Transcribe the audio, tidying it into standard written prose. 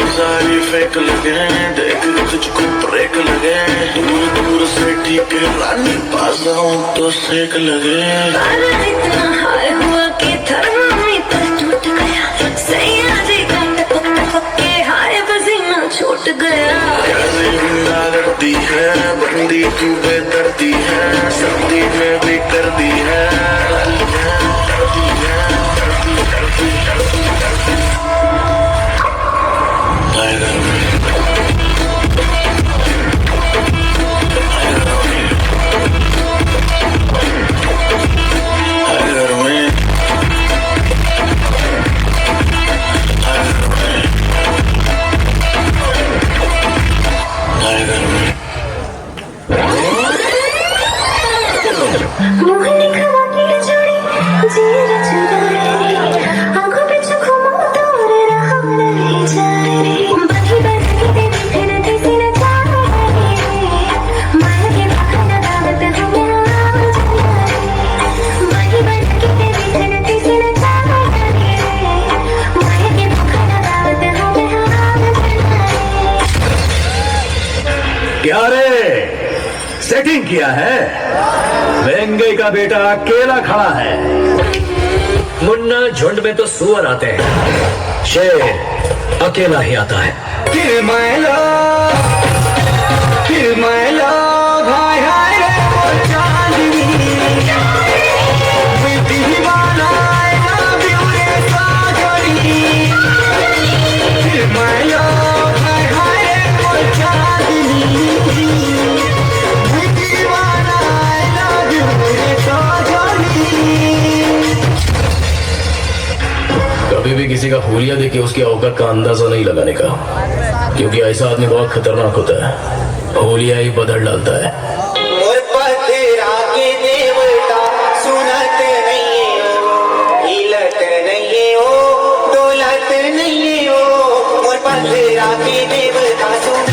सारी फेक लगे देख तुझको ब्रेक लगे दूर दूर से ठीक रानी पास आऊं तो सेक लगे इतना हाय हुआ कि थर्मामीटर टूट गया सही आज के हाय पसीना छूट गया कैसे जिंदा करती है बंदी तू बेदर्दी है सर्दी में भी कर दी है क्या रे सेटिंग किया है? वेंगे का बेटा अकेला खड़ा है। मुन्ना झुंड में तो सुअर आते हैं, शेर अकेला ही आता है। फिर मैं लो भाई हाय रे वो चांदनी दीवाना लव यू रे साजनी फिर मैं लो भाई हाय रे वो चांदनी दीवाना लव यू रे साजनी। कभी भी किसी का हुलिया देख के उसकी औकात का अंदाजा नहीं लगाने का, क्योंकि ऐसा आदमी बहुत खतरनाक होता है, होलिया ही बदल डालता है। मोर पथरा के देवता सुनत नहीं हो हिलत नहीं हो डोलत नहीं हो मोर पथरा के देवता सुन